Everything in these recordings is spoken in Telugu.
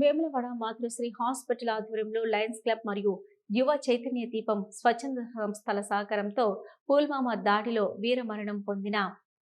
వేములవాడ మాతృశ్రీ హాస్పిటల్ ఆధ్వర్యంలో లయన్స్ క్లబ్ మరియు యువ చైతన్య దీపం స్వచ్ఛంద సంస్థల సహకారంతో పుల్వామా దాడిలో వీరమరణం పొందిన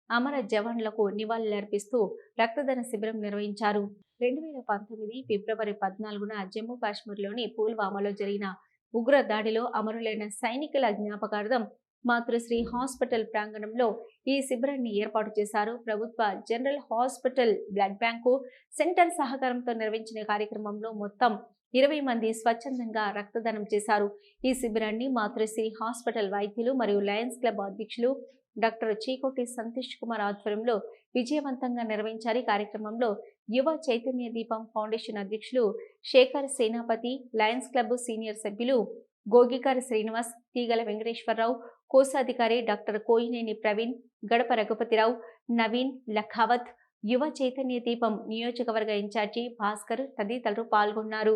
అమర జవాన్లకు నివాళులర్పిస్తూ రక్తదాన శిబిరం నిర్వహించారు. 2019 ఫిబ్రవరి 14న జమ్మూ కాశ్మీర్లోని పుల్వామాలో జరిగిన ఉగ్ర దాడిలో అమరులైన సైనికుల జ్ఞాపకార్థం మాతృశ్రీ హాస్పిటల్ ప్రాంగణంలో ఈ శిబిరాన్ని ఏర్పాటు చేశారు. ప్రభుత్వ general hospital blood bank centre సహకారంతో నిర్వహించిన కార్యక్రమంలో మొత్తం 20 మంది స్వచ్ఛందంగా రక్తదానం చేశారు. ఈ శిబిరాన్ని మాతృశ్రీ హాస్పిటల్ వైద్యులు మరియు లయన్స్ క్లబ్ అధ్యక్షులు డాక్టర్ చీకోటి సంతోష్ కుమార్ ఆధ్వర్యంలో విజయవంతంగా నిర్వహించారు. ఈ కార్యక్రమంలో యువ చైతన్య దీపం ఫౌండేషన్ అధ్యక్షులు శేఖర్ సేనాపతి, లయన్స్ క్లబ్ సీనియర్ సభ్యులు గోగికారి శ్రీనివాస్, తీగల వెంకటేశ్వరరావు, కోశాధికారి డాక్టర్ కోయినేని ప్రవీణ్, గడప రఘుపతిరావు, నవీన్, లఖావత్, యువ చైతన్య దీపం నియోజకవర్గ ఇన్ఛార్జి భాస్కర్ తదితరులు పాల్గొన్నారు.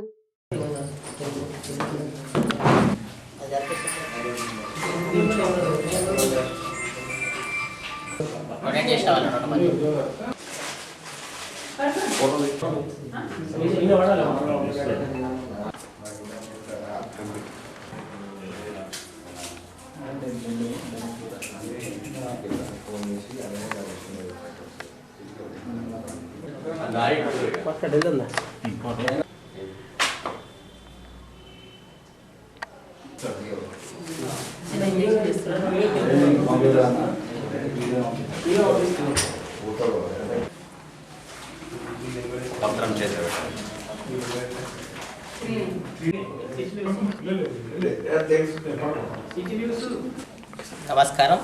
నమస్కారం.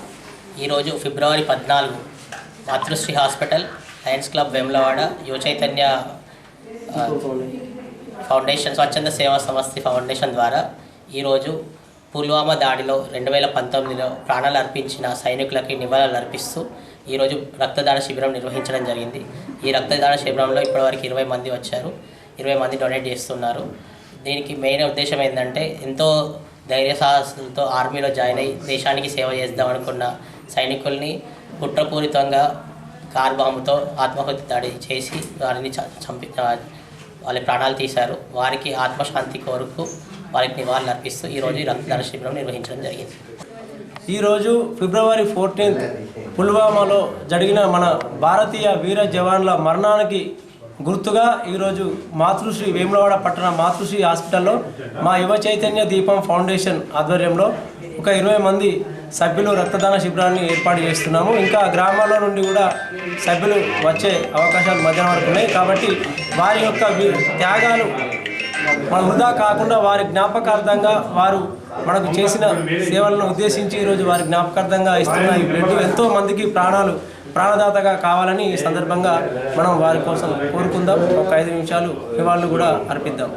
ఈరోజు ఫిబ్రవరి 14 మాతృశ్రీ హాస్పిటల్, లయన్స్ క్లబ్ వేములవాడ, యువ చైతన్య ఫౌండేషన్ స్వచ్ఛంద సేవా సంస్థ ఫౌండేషన్ ద్వారా ఈరోజు పుల్వామా దాడిలో 2019లో ప్రాణాలు అర్పించిన సైనికులకి నివాళులు అర్పిస్తూ ఈరోజు రక్తదాన శిబిరం నిర్వహించడం జరిగింది. ఈ రక్తదాన శిబిరంలో ఇప్పటివరకు 20 మంది వచ్చారు. 20 మంది డొనేట్ చేస్తున్నారు. దీనికి మెయిన్ ఉద్దేశం ఏంటంటే, ఎంతో ధైర్య సాహసాలతో ఆర్మీలో జాయిన్ అయ్యి దేశానికి సేవ చేద్దాం అనుకున్న సైనికుల్ని కుట్రపూరితంగా కార్ బాంబుతో ఆత్మహత్య దాడి చేసి వారిని చంపి వాళ్ళ ప్రాణాలు తీశారు. వారికి ఆత్మశాంతి కోరుకు వారికి నివాళులు అర్పిస్తూ ఈరోజు రక్తదాన శిబిరం నిర్వహించడం జరిగింది. ఈరోజు ఫిబ్రవరి 14 పుల్వామాలో జరిగిన మన భారతీయ వీర జవాన్ల మరణానికి గుర్తుగా ఈరోజు మాతృశ్రీ వేములవాడ పట్టణ మాతృశ్రీ హాస్పిటల్లో మా యువ చైతన్య దీపం ఫౌండేషన్ ఆధ్వర్యంలో ఒక 20 మంది సభ్యులు రక్తదాన శిబిరాన్ని ఏర్పాటు చేస్తున్నాము. ఇంకా గ్రామాల నుండి కూడా సభ్యులు వచ్చే అవకాశాలు మధ్యాహ్నం వరకు ఉన్నాయి. కాబట్టి వారి యొక్క త్యాగాలు మన వృధా కాకుండా వారి జ్ఞాపకార్థంగా వారు మనకు చేసిన సేవలను ఉద్దేశించి ఈరోజు వారి జ్ఞాపకార్థంగా ఇస్తున్న ఈ బ్లడ్ ఎంతో మందికి ప్రాణదాతగా కావాలని ఈ సందర్భంగా మనం వారి కోసం కోరుకుందాం. ఒక 5 నిమిషాలు నివాళులు కూడా అర్పిద్దాం.